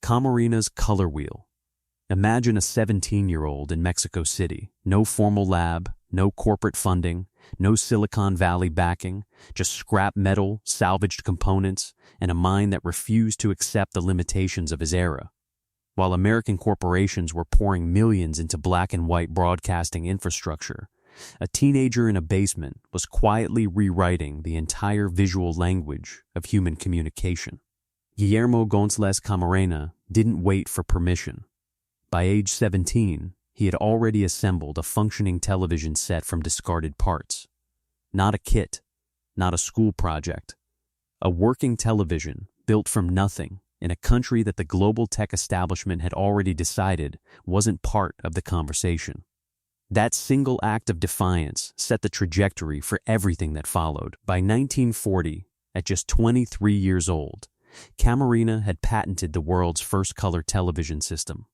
Camarena's color wheel. Imagine a 17-year-old in Mexico City. No formal lab, no corporate funding, no Silicon Valley backing, just scrap metal, salvaged components, and a mind that refused to accept the limitations of his era. While American corporations were pouring millions into black and white broadcasting infrastructure, a teenager in a basement was quietly rewriting the entire visual language of human communication. Guillermo González Camarena didn't wait for permission. By age 17, he had already assembled a functioning television set from discarded parts. Not a kit, not a school project. A working television built from nothing in a country that the global tech establishment had already decided wasn't part of the conversation. That single act of defiance set the trajectory for everything that followed. By 1940, at just 23 years old, Camarena had patented the world's first color television system.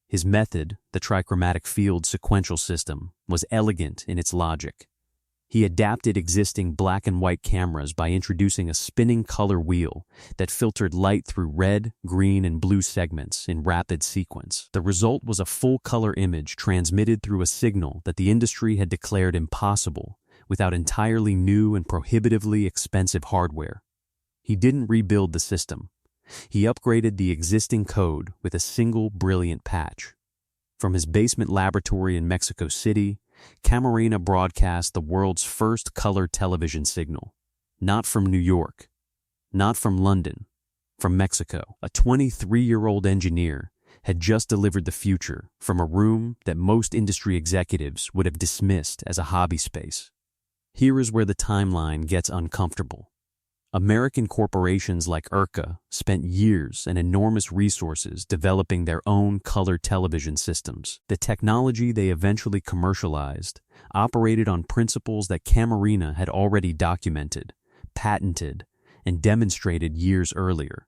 His method, the trichromatic field sequential system, was elegant in its logic. He adapted existing black and white cameras by introducing a spinning color wheel that filtered light through red, green, and blue segments in rapid sequence. The result was a full-color image transmitted through a signal that the industry had declared impossible without entirely new and prohibitively expensive hardware. He didn't rebuild the system. He upgraded the existing code with a single brilliant patch. From his basement laboratory in Mexico City, Camarena broadcast the world's first color television signal. Not from New York, not from London, from Mexico. A 23-year-old engineer had just delivered the future from a room that most industry executives would have dismissed as a hobby space. Here is where the timeline gets uncomfortable. American corporations like IRCA spent years and enormous resources developing their own color television systems. The technology they eventually commercialized operated on principles that Camarena had already documented, patented, and demonstrated years earlier.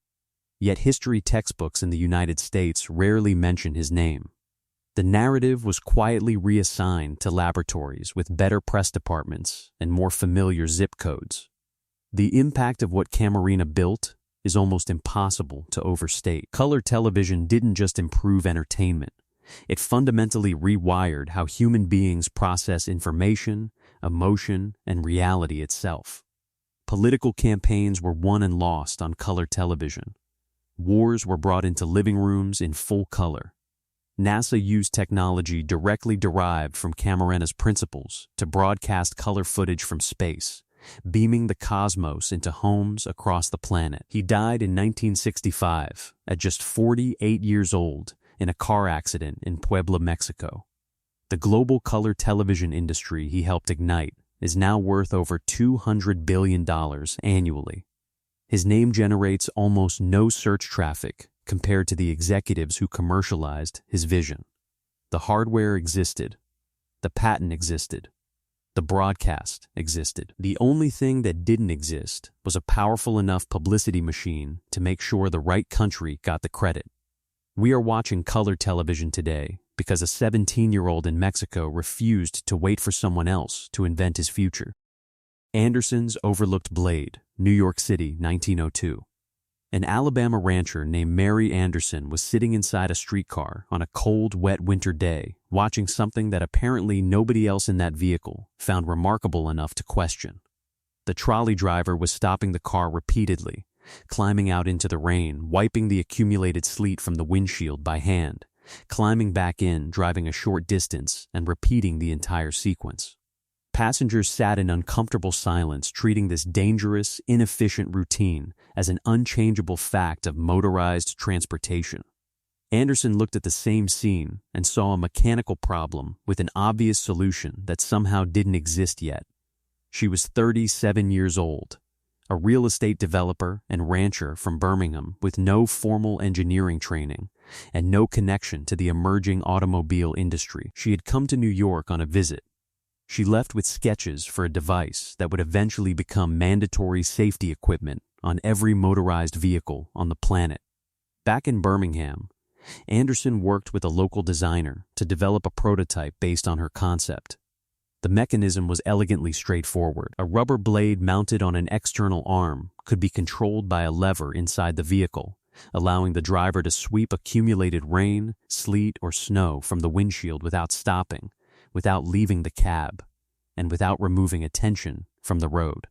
Yet history textbooks in the United States rarely mention his name. The narrative was quietly reassigned to laboratories with better press departments and more familiar zip codes. The impact of what Camarena built is almost impossible to overstate. Color television didn't just improve entertainment. It fundamentally rewired how human beings process information, emotion, and reality itself. Political campaigns were won and lost on color television. Wars were brought into living rooms in full color. NASA used technology directly derived from Camarena's principles to broadcast color footage from space, beaming the cosmos into homes across the planet. He died in 1965 at just 48 years old in a car accident in Puebla, Mexico. The global color television industry he helped ignite is now worth over $200 billion annually. His name generates almost no search traffic compared to the executives who commercialized his vision. The hardware existed. The patent existed. The broadcast existed. The only thing that didn't exist was a powerful enough publicity machine to make sure the right country got the credit. We are watching color television today because a 17-year-old in Mexico refused to wait for someone else to invent his future. Anderson's overlooked blade, New York City, 1902. An Alabama rancher named Mary Anderson was sitting inside a streetcar on a cold, wet winter day, watching something that apparently nobody else in that vehicle found remarkable enough to question. The trolley driver was stopping the car repeatedly, climbing out into the rain, wiping the accumulated sleet from the windshield by hand, climbing back in, driving a short distance, and repeating the entire sequence. Passengers sat in uncomfortable silence, treating this dangerous, inefficient routine as an unchangeable fact of motorized transportation. Anderson looked at the same scene and saw a mechanical problem with an obvious solution that somehow didn't exist yet. She was 37 years old, a real estate developer and rancher from Birmingham with no formal engineering training and no connection to the emerging automobile industry. She had come to New York on a visit. She left with sketches for a device that would eventually become mandatory safety equipment on every motorized vehicle on the planet. Back in Birmingham, Anderson worked with a local designer to develop a prototype based on her concept. The mechanism was elegantly straightforward. A rubber blade mounted on an external arm could be controlled by a lever inside the vehicle, allowing the driver to sweep accumulated rain, sleet, or snow from the windshield without stopping, without leaving the cab, and without removing attention from the road.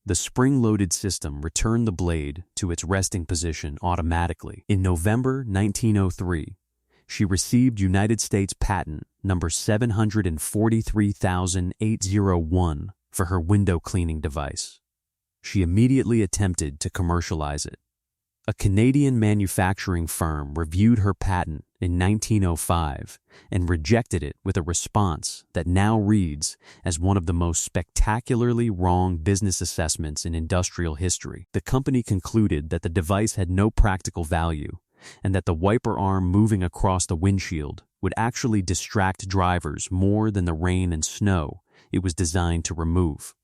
The spring-loaded system returned the blade to its resting position automatically. In November 1903, she received United States patent number 743,801 for her window cleaning device. She immediately attempted to commercialize it. A Canadian manufacturing firm reviewed her patent in 1905 and rejected it with a response that now reads as one of the most spectacularly wrong business assessments in industrial history. The company concluded that the device had no practical value and that the wiper arm moving across the windshield would actually distract drivers more than the rain and snow it was designed to remove.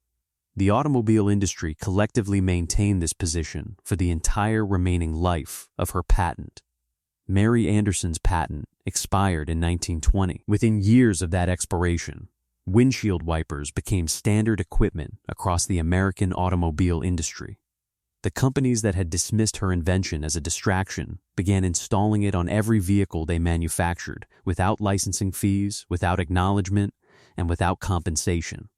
The automobile industry collectively maintained this position for the entire remaining life of her patent. Mary Anderson's patent expired in 1920. Within years of that expiration, windshield wipers became standard equipment across the American automobile industry. The companies that had dismissed her invention as a distraction began installing it on every vehicle they manufactured, without licensing fees, without acknowledgement, and without compensation.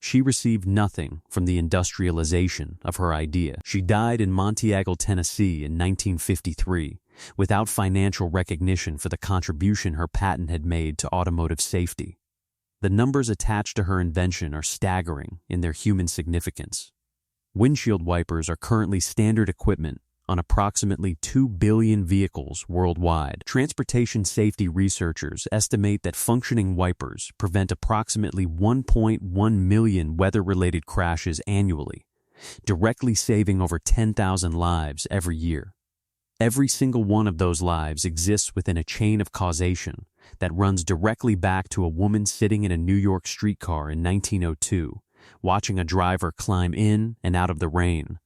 She received nothing from the industrialization of her idea. She died in Monteagle, Tennessee in 1953 without financial recognition for the contribution her patent had made to automotive safety. The numbers attached to her invention are staggering in their human significance. Windshield wipers are currently standard equipment on approximately 2 billion vehicles worldwide. Transportation safety researchers estimate that functioning wipers prevent approximately 1.1 million weather-related crashes annually, directly saving over 10,000 lives every year. Every single one of those lives exists within a chain of causation that runs directly back to a woman sitting in a New York streetcar in 1902, watching a driver climb in and out of the rain,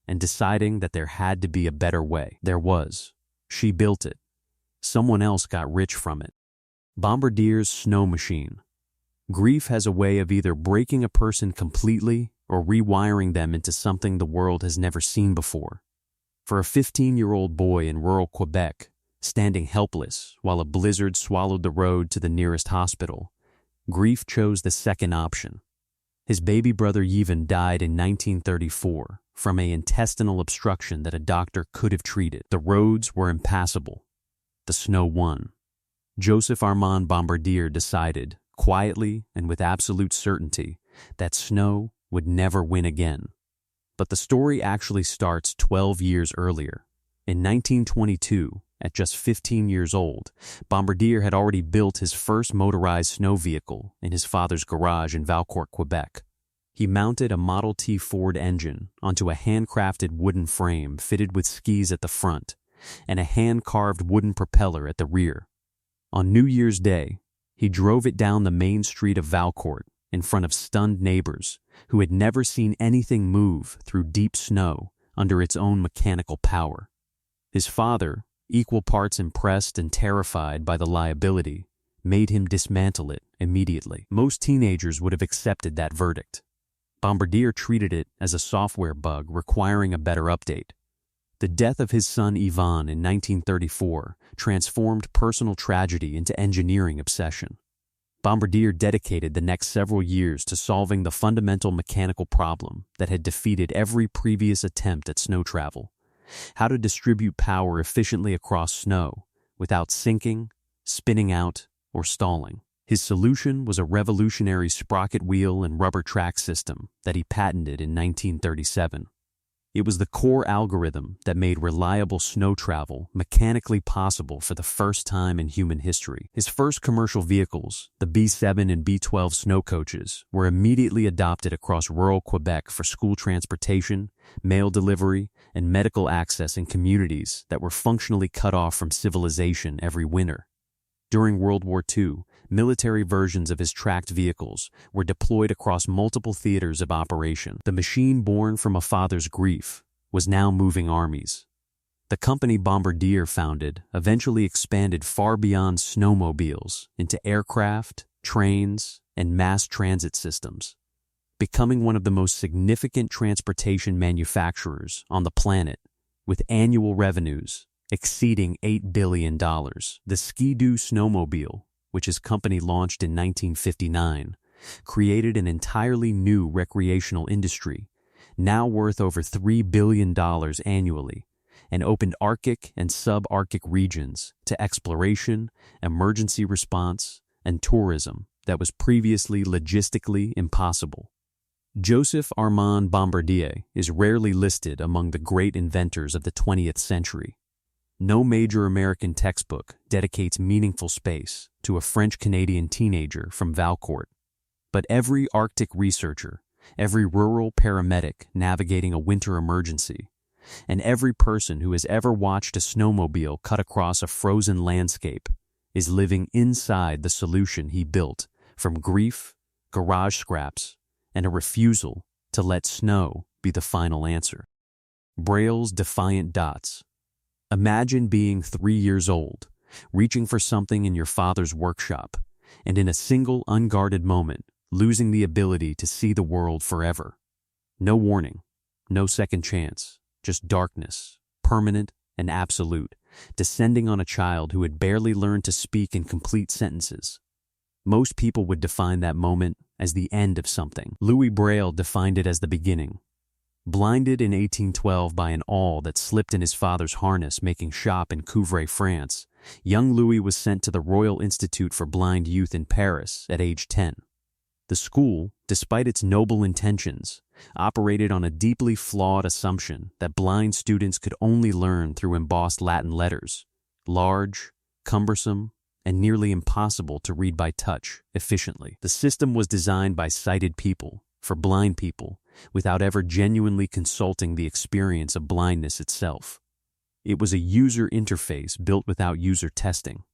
and deciding that there had to be a better way. There was. She built it. Someone else got rich from it. Bombardier's snow machine. Grief has a way of either breaking a person completely or rewiring them into something the world has never seen before. For a 15-year-old boy in rural Quebec, standing helpless while a blizzard swallowed the road to the nearest hospital, grief chose the second option. His baby brother Yvan died in 1934 from an intestinal obstruction that a doctor could have treated. The roads were impassable. The snow won. Joseph Armand Bombardier decided, quietly and with absolute certainty, that snow would never win again. But the story actually starts 12 years earlier. In 1922, at just 15 years old, Bombardier had already built his first motorized snow vehicle in his father's garage in Valcourt, Quebec. He mounted a Model T Ford engine onto a handcrafted wooden frame fitted with skis at the front and a hand-carved wooden propeller at the rear. On New Year's Day, he drove it down the main street of Valcourt in front of stunned neighbors who had never seen anything move through deep snow under its own mechanical power. His father, equal parts impressed and terrified by the liability, made him dismantle it immediately. Most teenagers would have accepted that verdict. Bombardier treated it as a software bug requiring a better update. The death of his son Yvan in 1934 transformed personal tragedy into engineering obsession. Bombardier dedicated the next several years to solving the fundamental mechanical problem that had defeated every previous attempt at snow travel: how to distribute power efficiently across snow without sinking, spinning out, or stalling. His solution was a revolutionary sprocket wheel and rubber track system that he patented in 1937. It was the core algorithm that made reliable snow travel mechanically possible for the first time in human history. His first commercial vehicles, the B7 and B12 snow coaches, were immediately adopted across rural Quebec for school transportation, mail delivery, and medical access in communities that were functionally cut off from civilization every winter. During World War II, military versions of his tracked vehicles were deployed across multiple theaters of operation. The machine born from a father's grief was now moving armies. The company Bombardier founded eventually expanded far beyond snowmobiles into aircraft, trains, and mass transit systems, becoming one of the most significant transportation manufacturers on the planet with annual revenues exceeding $8 billion. The Ski-Doo snowmobile, which his company launched in 1959, created an entirely new recreational industry, now worth over $3 billion annually, and opened Arctic and subarctic regions to exploration, emergency response, and tourism that was previously logistically impossible. Joseph Armand Bombardier is rarely listed among the great inventors of the 20th century. No major American textbook dedicates meaningful space to a French-Canadian teenager from Valcourt. But every Arctic researcher, every rural paramedic navigating a winter emergency, and every person who has ever watched a snowmobile cut across a frozen landscape is living inside the solution he built from grief, garage scraps, and a refusal to let snow be the final answer. Braille's Defiant dots. Imagine being 3 years old, reaching for something in your father's workshop, and in a single unguarded moment, losing the ability to see the world forever. No warning, no second chance, just darkness, permanent and absolute, descending on a child who had barely learned to speak in complete sentences. Most people would define that moment as the end of something. Louis Braille defined it as the beginning. Blinded in 1812 by an awl that slipped in his father's harness making shop in Couvray, France, young Louis was sent to the Royal Institute for Blind Youth in Paris at age 10. The school, despite its noble intentions, operated on a deeply flawed assumption that blind students could only learn through embossed Latin letters, large, cumbersome, and nearly impossible to read by touch efficiently. The system was designed by sighted people, for blind people, without ever genuinely consulting the experience of blindness itself. It was a user interface built without user testing.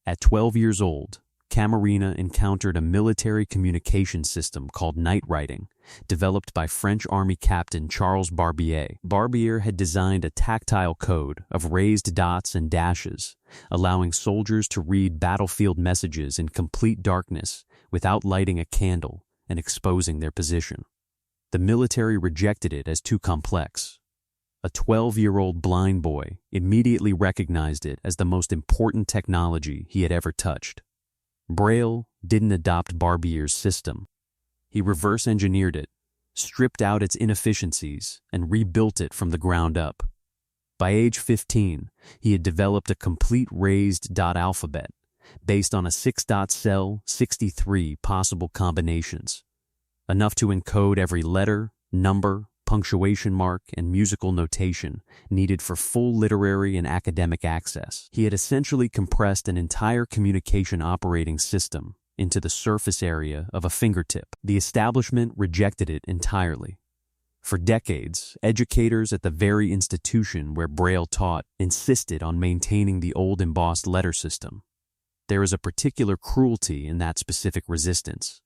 At 12 years old, Camarena encountered a military communication system called night writing, developed by French Army Captain Charles Barbier. Barbier had designed a tactile code of raised dots and dashes, allowing soldiers to read battlefield messages in complete darkness without lighting a candle and exposing their position. The military rejected it as too complex. A 12-year-old blind boy immediately recognized it as the most important technology he had ever touched. Braille didn't adopt Barbier's system. He reverse-engineered it, stripped out its inefficiencies, and rebuilt it from the ground up. By age 15, he had developed a complete raised dot alphabet based on a 6-dot cell, 63 possible combinations, enough to encode every letter, number, punctuation mark, and musical notation needed for full literary and academic access. He had essentially compressed an entire communication operating system into the surface area of a fingertip. The establishment rejected it entirely. For decades, educators at the very institution where Braille taught insisted on maintaining the old embossed letter system. There is a particular cruelty in that specific resistance.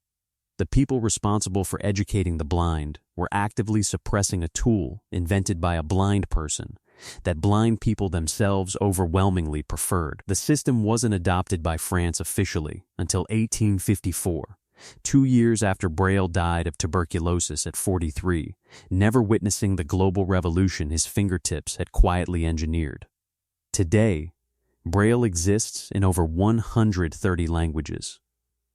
The people responsible for educating the blind were actively suppressing a tool invented by a blind person that blind people themselves overwhelmingly preferred. The system wasn't adopted by France officially until 1854, 2 years after Braille died of tuberculosis at 43, never witnessing the global revolution his fingertips had quietly engineered. Today, Braille exists in over 130 languages.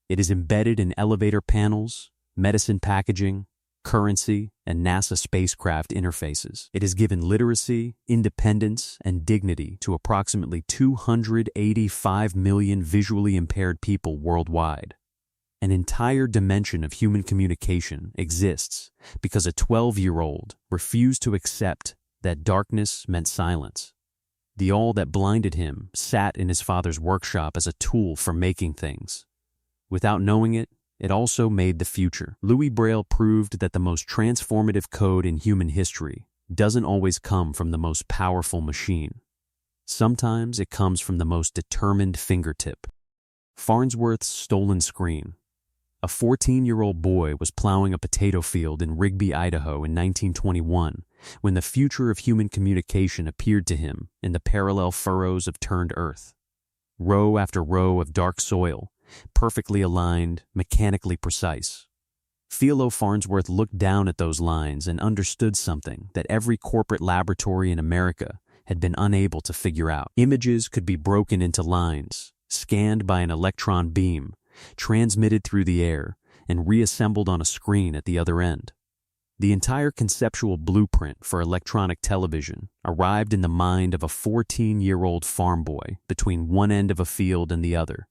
It is embedded in elevator panels, medicine packaging, currency, and NASA spacecraft interfaces. It has given literacy, independence, and dignity to approximately 285 million visually impaired people worldwide. An entire dimension of human communication exists because a 12-year-old refused to accept that darkness meant silence. The awl that blinded him sat in his father's workshop as a tool for making things. Without knowing it, it also made the future. Louis Braille proved that the most transformative code in human history doesn't always come from the most powerful machine. Sometimes it comes from the most determined fingertip. Farnsworth's stolen screen. A 14-year-old boy was plowing a potato field in Rigby, Idaho in 1921 when the future of human communication appeared to him in the parallel furrows of turned earth. Row after row of dark soil, perfectly aligned, mechanically precise. Philo Farnsworth looked down at those lines and understood something that every corporate laboratory in America had been unable to figure out. Images could be broken into lines, scanned by an electron beam, transmitted through the air, and reassembled on a screen at the other end. The entire conceptual blueprint for electronic television arrived in the mind of a 14-year-old farm boy between one end of a field and the other.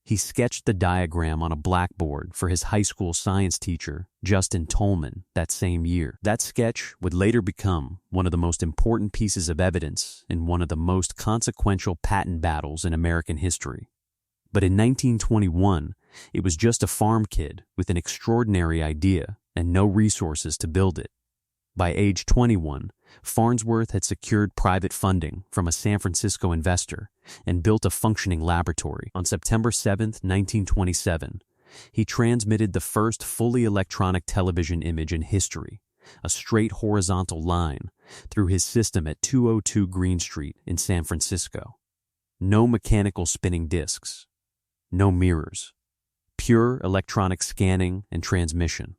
He sketched the diagram on a blackboard for his high school science teacher, Justin Tolman, that same year. That sketch would later become one of the most important pieces of evidence in one of the most consequential patent battles in American history. But in 1921, it was just a farm kid with an extraordinary idea and no resources to build it. By age 21, Farnsworth had secured private funding from a San Francisco investor and built a functioning laboratory. On September 7, 1927, he transmitted the first fully electronic television image in history, a straight horizontal line, through his system at 202 Green Street in San Francisco. No mechanical spinning discs, no mirrors, pure electronic scanning and transmission.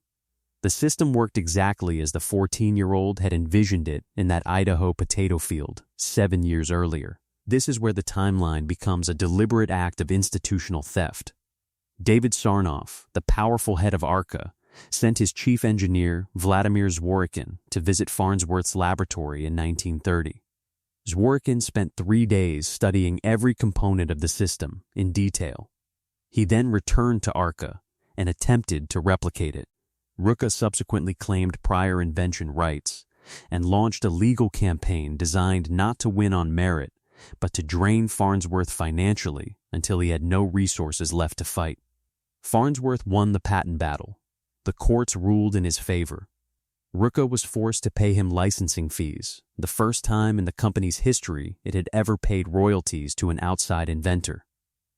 The system worked exactly as the 14-year-old had envisioned it in that Idaho potato field 7 years earlier. This is where the timeline becomes a deliberate act of institutional theft. David Sarnoff, the powerful head of ARCA, sent his chief engineer, Vladimir Zworykin, to visit Farnsworth's laboratory in 1930. Zworykin spent 3 days studying every component of the system in detail. He then returned to ARCA and attempted to replicate it. Rucka subsequently claimed prior invention rights and launched a legal campaign designed not to win on merit, but to drain Farnsworth financially until he had no resources left to fight. Farnsworth won the patent battle. The courts ruled in his favor. Rucka was forced to pay him licensing fees, the first time in the company's history it had ever paid royalties to an outside inventor.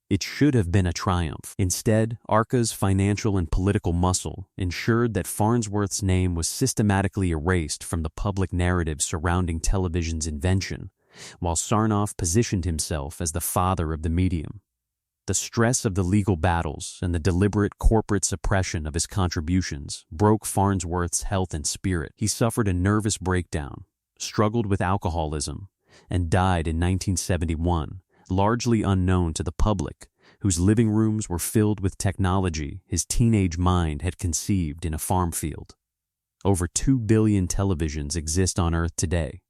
It should have been a triumph. Instead, ARCA's financial and political muscle ensured that Farnsworth's name was systematically erased from the public narrative surrounding television's invention, while Sarnoff positioned himself as the father of the medium. The stress of the legal battles and the deliberate corporate suppression of his contributions broke Farnsworth's health and spirit. He suffered a nervous breakdown, struggled with alcoholism, and died in 1971. Largely unknown to the public, whose living rooms were filled with technology his teenage mind had conceived in a farm field. Over 2 billion televisions exist on Earth today.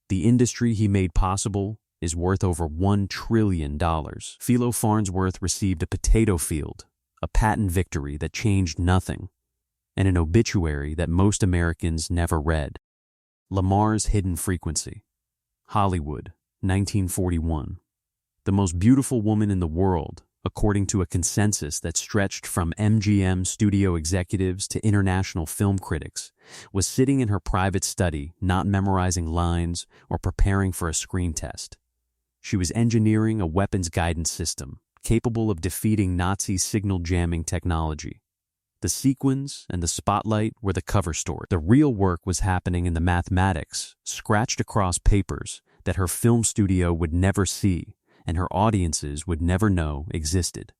The industry he made possible is worth over $1 trillion. Philo Farnsworth received a potato field, a patent victory that changed nothing, and an obituary that most Americans never read. Lamarr's Hidden Frequency. Hollywood, 1941. The most beautiful woman in the world, according to a consensus that stretched from MGM studio executives to international film critics, was sitting in her private study, not memorizing lines or preparing for a screen test. She was engineering a weapons guidance system capable of defeating Nazi signal jamming technology. The sequins and the spotlight were the cover story. The real work was happening in the mathematics, scratched across papers that her film studio would never see and her audiences would never know existed.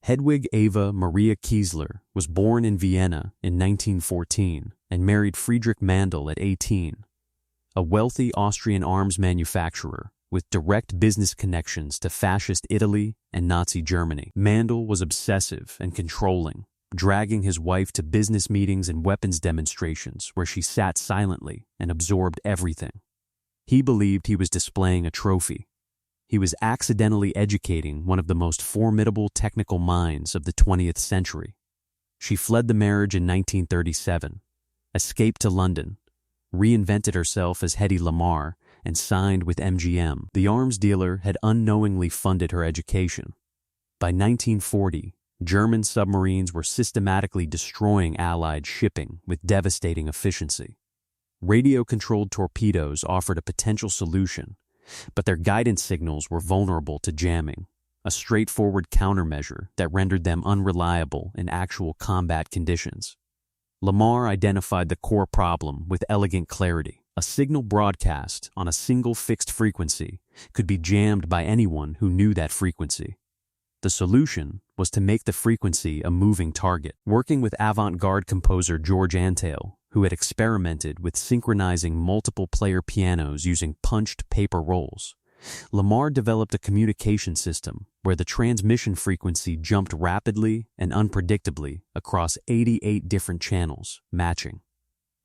Hedwig Eva Maria Kiesler was born in Vienna in 1914 and married Friedrich Mandl at 18. A wealthy Austrian arms manufacturer with direct business connections to fascist Italy and Nazi Germany. Mandl was obsessive and controlling, dragging his wife to business meetings and weapons demonstrations where she sat silently and absorbed everything. He believed he was displaying a trophy. He was accidentally educating one of the most formidable technical minds of the 20th century. She fled the marriage in 1937, escaped to London, reinvented herself as Hedy Lamarr, and signed with MGM. The arms dealer had unknowingly funded her education. By 1940, German submarines were systematically destroying Allied shipping with devastating efficiency. Radio-controlled torpedoes offered a potential solution, but their guidance signals were vulnerable to jamming, a straightforward countermeasure that rendered them unreliable in actual combat conditions. Lamarr identified the core problem with elegant clarity. A signal broadcast on a single fixed frequency could be jammed by anyone who knew that frequency. The solution was to make the frequency a moving target. Working with avant-garde composer George Antheil, who had experimented with synchronizing multiple player pianos using punched paper rolls, Lamarr developed a communication system where the transmission frequency jumped rapidly and unpredictably across 88 different channels, matching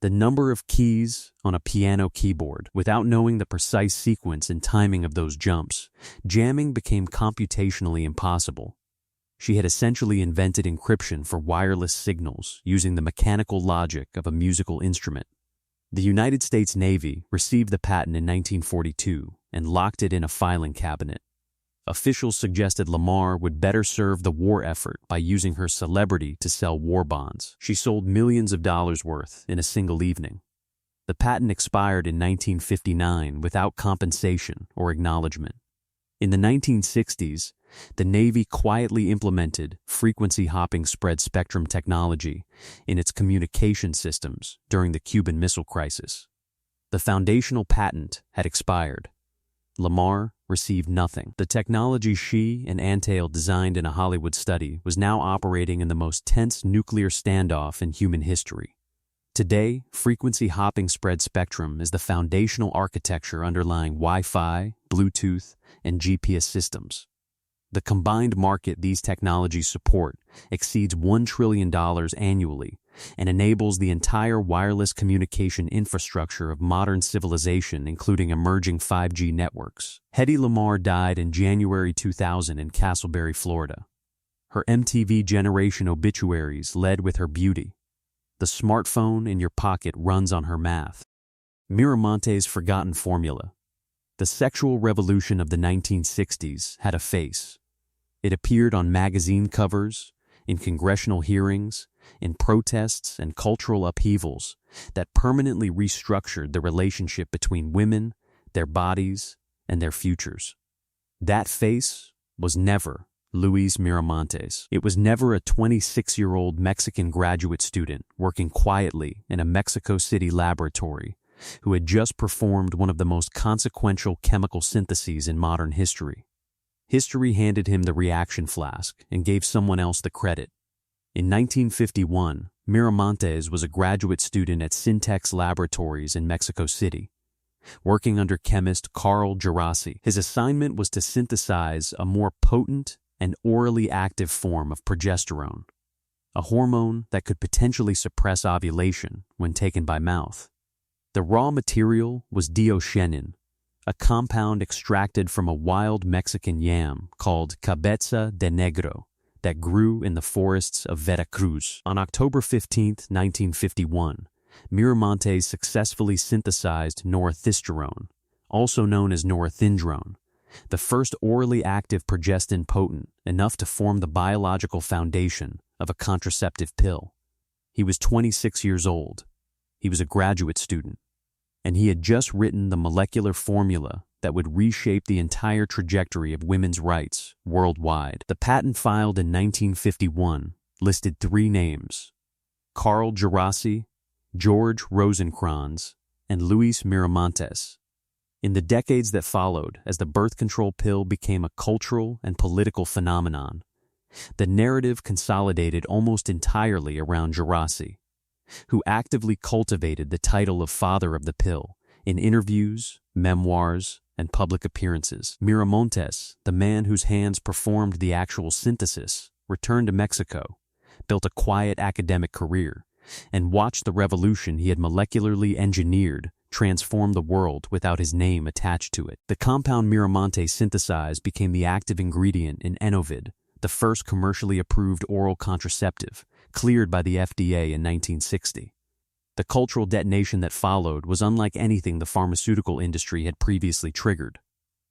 the number of keys on a piano keyboard. Without knowing the precise sequence and timing of those jumps, jamming became computationally impossible. She had essentially invented encryption for wireless signals using the mechanical logic of a musical instrument. The United States Navy received the patent in 1942 and locked it in a filing cabinet. Officials suggested Lamarr would better serve the war effort by using her celebrity to sell war bonds. She sold millions of dollars worth in a single evening. The patent expired in 1959 without compensation or acknowledgement. In the 1960s, the Navy quietly implemented frequency-hopping spread spectrum technology in its communication systems during the Cuban Missile Crisis. The foundational patent had expired. Lamarr received nothing. The technology she and Antheil designed in a Hollywood study was now operating in the most tense nuclear standoff in human history. Today, frequency-hopping spread spectrum is the foundational architecture underlying Wi-Fi, Bluetooth, and GPS systems. The combined market these technologies support exceeds $1 trillion annually and enables the entire wireless communication infrastructure of modern civilization, including emerging 5G networks. Hedy Lamarr died in January 2000 in Castleberry, Florida. Her MTV generation obituaries led with her beauty. The smartphone in your pocket runs on her math. Miramontes' forgotten formula. The sexual revolution of the 1960s had a face. It appeared on magazine covers, in congressional hearings, in protests and cultural upheavals that permanently restructured the relationship between women, their bodies, and their futures. That face was never Luis Miramontes. It was never a 26-year-old Mexican graduate student working quietly in a Mexico City laboratory who had just performed one of the most consequential chemical syntheses in modern history. History handed him the reaction flask and gave someone else the credit. In 1951, Miramontes was a graduate student at Syntex Laboratories in Mexico City, working under chemist Carl Djerassi. His assignment was to synthesize a more potent and orally active form of progesterone, a hormone that could potentially suppress ovulation when taken by mouth. The raw material was dioshenin, a compound extracted from a wild Mexican yam called cabeza de negro that grew in the forests of Veracruz. On October 15, 1951, Miramontes successfully synthesized norethisterone, also known as norethindrone, the first orally active progestin potent enough to form the biological foundation of a contraceptive pill. He was 26 years old. He was a graduate student, and he had just written the molecular formula that would reshape the entire trajectory of women's rights worldwide. The patent filed in 1951 listed 3 names: Carl Djerassi, George Rosencrans, and Luis Miramontes. In the decades that followed, as the birth control pill became a cultural and political phenomenon, the narrative consolidated almost entirely around Djerassi, who actively cultivated the title of father of the pill in interviews, memoirs, and public appearances. Miramontes, the man whose hands performed the actual synthesis, returned to Mexico, built a quiet academic career, and watched the revolution he had molecularly engineered transform the world without his name attached to it. The compound Miramontes synthesized became the active ingredient in Enovid, the first commercially approved oral contraceptive, cleared by the FDA in 1960. The cultural detonation that followed was unlike anything the pharmaceutical industry had previously triggered.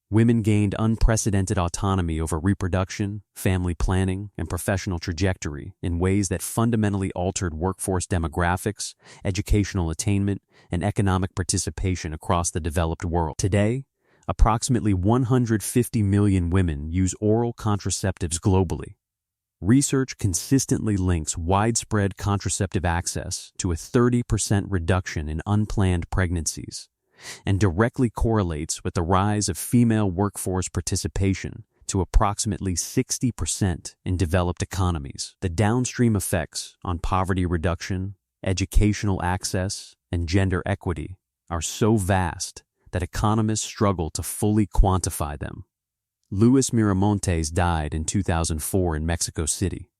Women gained unprecedented autonomy over reproduction, family planning, and professional trajectory in ways that fundamentally altered workforce demographics, educational attainment, and economic participation across the developed world. Today, approximately 150 million women use oral contraceptives globally. Research consistently links widespread contraceptive access to a 30% reduction in unplanned pregnancies, and directly correlates with the rise of female workforce participation to approximately 60% in developed economies. The downstream effects on poverty reduction, educational access, and gender equity are so vast that economists struggle to fully quantify them. Luis Miramontes died in 2004 in Mexico City.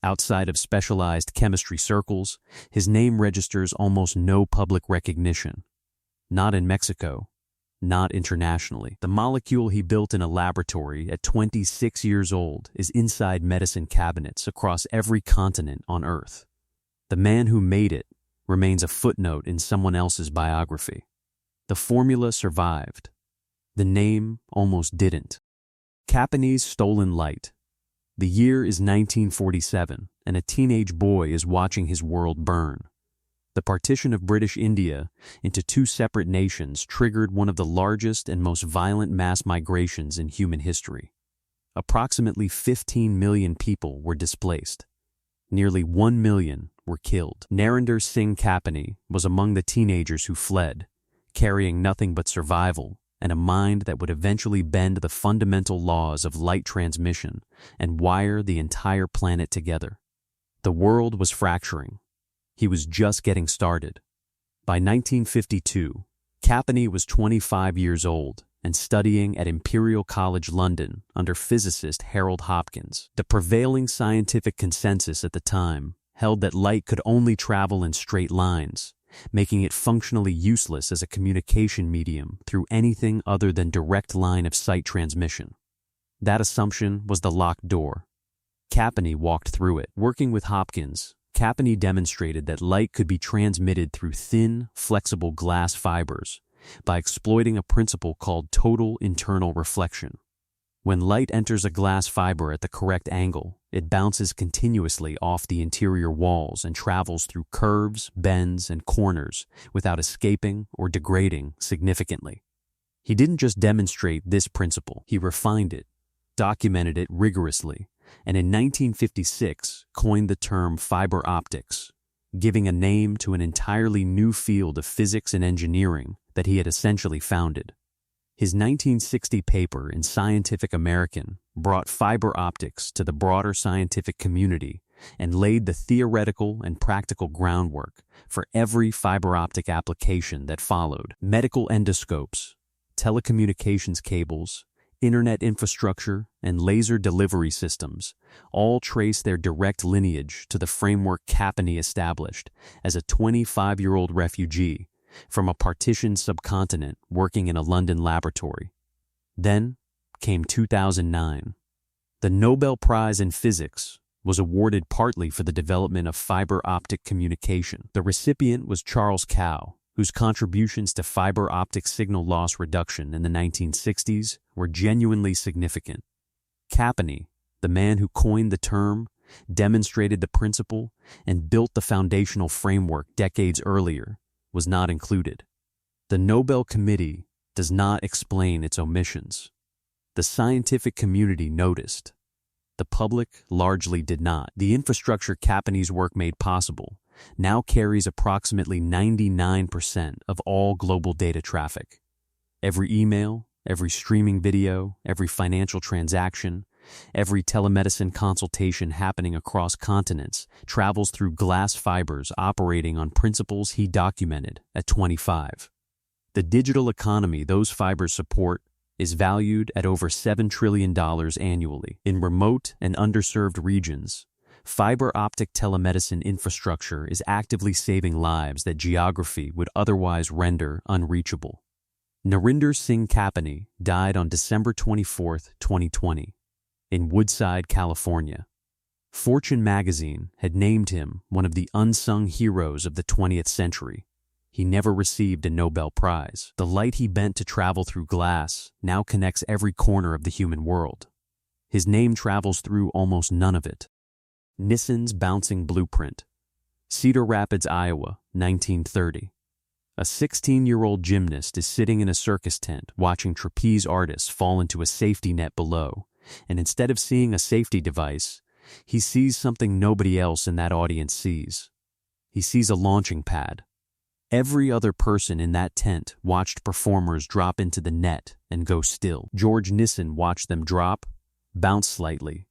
Outside of specialized chemistry circles, his name registers almost no public recognition. Not in Mexico, not internationally. The molecule he built in a laboratory at 26 years old is inside medicine cabinets across every continent on Earth. The man who made it remains a footnote in someone else's biography. The formula survived. The name almost didn't. Kapany's stolen light. The year is 1947, and a teenage boy is watching his world burn. The partition of British India into two separate nations triggered one of the largest and most violent mass migrations in human history. Approximately 15 million people were displaced. Nearly 1 million were killed. Narendra Singh Kapany was among the teenagers who fled, carrying nothing but survival and a mind that would eventually bend the fundamental laws of light transmission and wire the entire planet together. The world was fracturing. He was just getting started. By 1952, Kapany was 25 years old and studying at Imperial College London under physicist Harold Hopkins. The prevailing scientific consensus at the time held that light could only travel in straight lines, making it functionally useless as a communication medium through anything other than direct line of sight transmission. That assumption was the locked door. Kapany walked through it. Working with Hopkins, Kapany demonstrated that light could be transmitted through thin, flexible glass fibers by exploiting a principle called total internal reflection. When light enters a glass fiber at the correct angle, it bounces continuously off the interior walls and travels through curves, bends, and corners without escaping or degrading significantly. He didn't just demonstrate this principle, he refined it, documented it rigorously, and in 1956 coined the term fiber optics, giving a name to an entirely new field of physics and engineering that he had essentially founded. His 1960 paper in Scientific American brought fiber optics to the broader scientific community and laid the theoretical and practical groundwork for every fiber optic application that followed. Medical endoscopes, telecommunications cables, internet infrastructure, and laser delivery systems all trace their direct lineage to the framework Kapany established as a 25-year-old refugee from a partitioned subcontinent working in a London laboratory. Then came 2009. The Nobel Prize in Physics was awarded partly for the development of fiber optic communication. The recipient was Charles Cow, whose contributions to fiber optic signal loss reduction in the 1960s were genuinely significant. Kapany, the man who coined the term, demonstrated the principle, and built the foundational framework decades earlier, was not included. The Nobel Committee does not explain its omissions. The scientific community noticed. The public largely did not. The infrastructure Kapany's work made possible now carries approximately 99% of all global data traffic. Every email, every streaming video, every financial transaction, every telemedicine consultation happening across continents travels through glass fibers operating on principles he documented at 25. The digital economy those fibers support is valued at over $7 trillion annually. In remote and underserved regions, fiber optic telemedicine infrastructure is actively saving lives that geography would otherwise render unreachable. Narendra Singh Kapany died on December 24, 2020, in Woodside, California. Fortune magazine had named him one of the unsung heroes of the 20th century. He never received a Nobel Prize. The light he bent to travel through glass now connects every corner of the human world. His name travels through almost none of it. Nissen's bouncing blueprint. Cedar Rapids, Iowa, 1930. A 16-year-old gymnast is sitting in a circus tent watching trapeze artists fall into a safety net below, and instead of seeing a safety device, he sees something nobody else in that audience sees. He sees a launching pad. Every other person in that tent watched performers drop into the net and go still. George Nissen watched them drop, bounced slightly,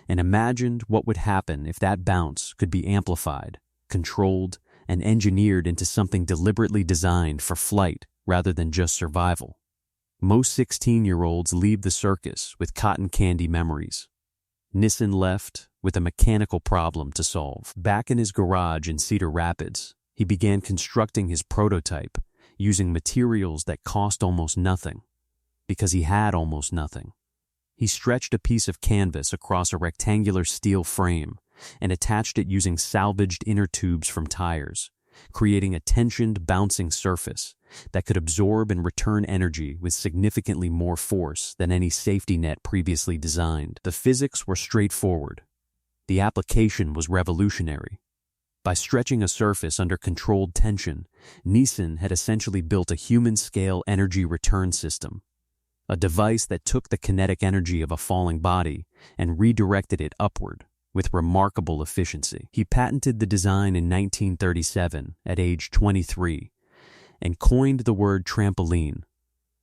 and imagined what would happen if that bounce could be amplified, controlled, and engineered into something deliberately designed for flight rather than just survival. Most 16-year-olds leave the circus with cotton candy memories. Nissen left with a mechanical problem to solve. Back in his garage in Cedar Rapids, he began constructing his prototype using materials that cost almost nothing, because he had almost nothing. He stretched a piece of canvas across a rectangular steel frame and attached it using salvaged inner tubes from tires, creating a tensioned, bouncing surface that could absorb and return energy with significantly more force than any safety net previously designed. The physics were straightforward. The application was revolutionary. By stretching a surface under controlled tension, Nissen had essentially built a human-scale energy return system, a device that took the kinetic energy of a falling body and redirected it upward with remarkable efficiency. He patented the design in 1937 at age 23 and coined the word trampoline,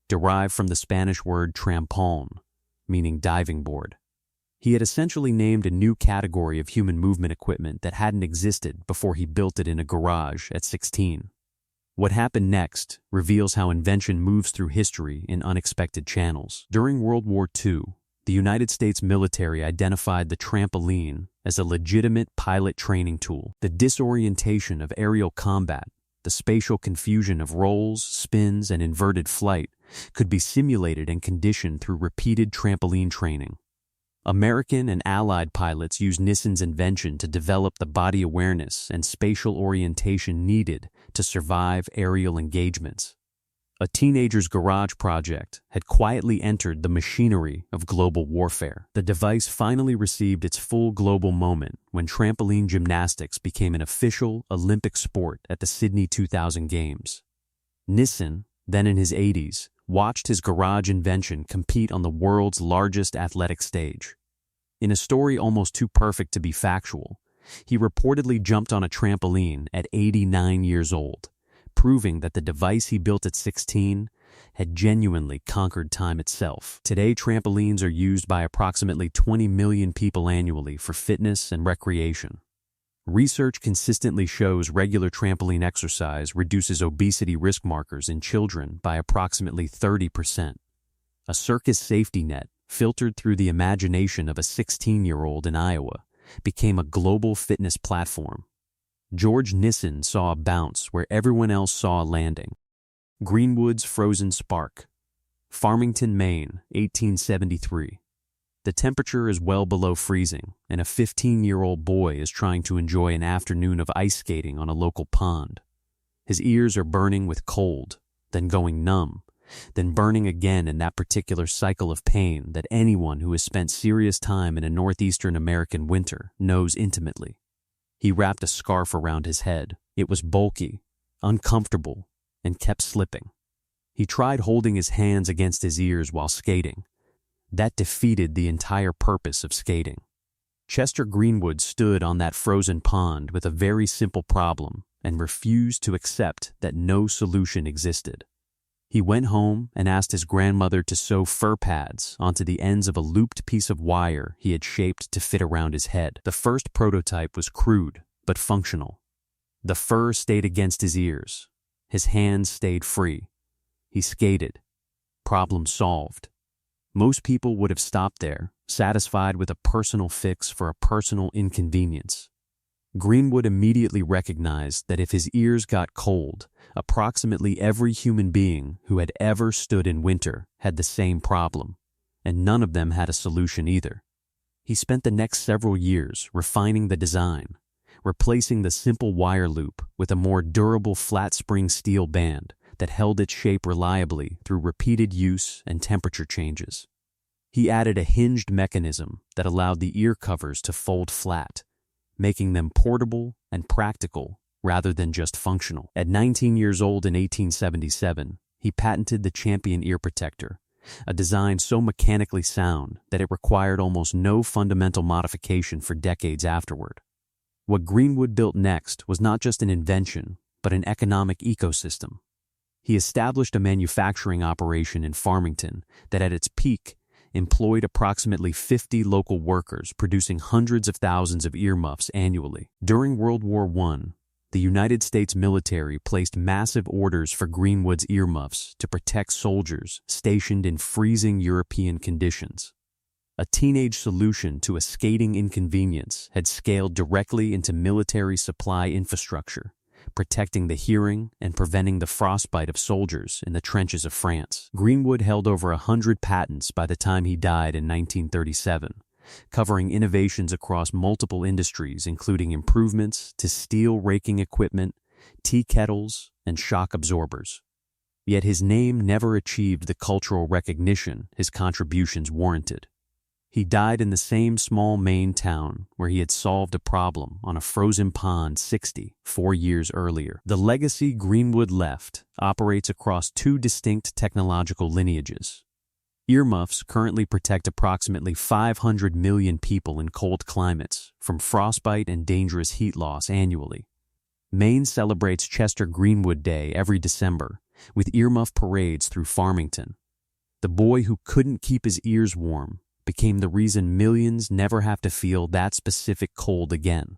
derived from the Spanish word trampón, meaning diving board. He had essentially named a new category of human movement equipment that hadn't existed before he built it in a garage at 16. What happened next reveals how invention moves through history in unexpected channels. During World War II, the United States military identified the trampoline as a legitimate pilot training tool. The disorientation of aerial combat, the spatial confusion of rolls, spins, and inverted flight could be simulated and conditioned through repeated trampoline training. American and Allied pilots used Nissen's invention to develop the body awareness and spatial orientation needed to survive aerial engagements. A teenager's garage project had quietly entered the machinery of global warfare. The device finally received its full global moment when trampoline gymnastics became an official Olympic sport at the Sydney 2000 Games. Nissen, then in his 80s, watched his garage invention compete on the world's largest athletic stage. In a story almost too perfect to be factual, he reportedly jumped on a trampoline at 89 years old, proving that the device he built at 16 had genuinely conquered time itself. Today, trampolines are used by approximately 20 million people annually for fitness and recreation. Research consistently shows regular trampoline exercise reduces obesity risk markers in children by approximately 30%. A circus safety net, filtered through the imagination of a 16-year-old in Iowa, became a global fitness platform. George Nissen saw a bounce where everyone else saw a landing. Greenwood's Frozen Spark. Farmington, Maine, 1873. The temperature is well below freezing, and a 15-year-old boy is trying to enjoy an afternoon of ice skating on a local pond. His ears are burning with cold, then going numb, then burning again in that particular cycle of pain that anyone who has spent serious time in a northeastern American winter knows intimately. He wrapped a scarf around his head. It was bulky, uncomfortable, and kept slipping. He tried holding his hands against his ears while skating. That defeated the entire purpose of skating. Chester Greenwood stood on that frozen pond with a very simple problem and refused to accept that no solution existed. He went home and asked his grandmother to sew fur pads onto the ends of a looped piece of wire he had shaped to fit around his head. The first prototype was crude but functional. The fur stayed against his ears. His hands stayed free. He skated. Problem solved. Most people would have stopped there, satisfied with a personal fix for a personal inconvenience. Greenwood immediately recognized that if his ears got cold, approximately every human being who had ever stood in winter had the same problem, and none of them had a solution either. He spent the next several years refining the design, replacing the simple wire loop with a more durable flat-spring steel band that held its shape reliably through repeated use and temperature changes. He added a hinged mechanism that allowed the ear covers to fold flat, making them portable and practical rather than just functional. At 19 years old in 1877, he patented the Champion ear protector, a design so mechanically sound that it required almost no fundamental modification for decades afterward. What Greenwood built next was not just an invention, but an economic ecosystem. He established a manufacturing operation in Farmington that at its peak employed approximately 50 local workers, producing hundreds of thousands of earmuffs annually. During World War I, the United States military placed massive orders for Greenwood's earmuffs to protect soldiers stationed in freezing European conditions. A teenage solution to a scathing inconvenience had scaled directly into military supply infrastructure, protecting the hearing and preventing the frostbite of soldiers in the trenches of France. Greenwood held over 100 patents by the time he died in 1937, covering innovations across multiple industries, including improvements to steel raking equipment, tea kettles, and shock absorbers. Yet his name never achieved the cultural recognition his contributions warranted. He died in the same small Maine town where he had solved a problem on a frozen pond 4 years earlier. The legacy Greenwood left operates across two distinct technological lineages. Earmuffs currently protect approximately 500 million people in cold climates from frostbite and dangerous heat loss annually. Maine celebrates Chester Greenwood Day every December, with earmuff parades through Farmington. The boy who couldn't keep his ears warm became the reason millions never have to feel that specific cold again.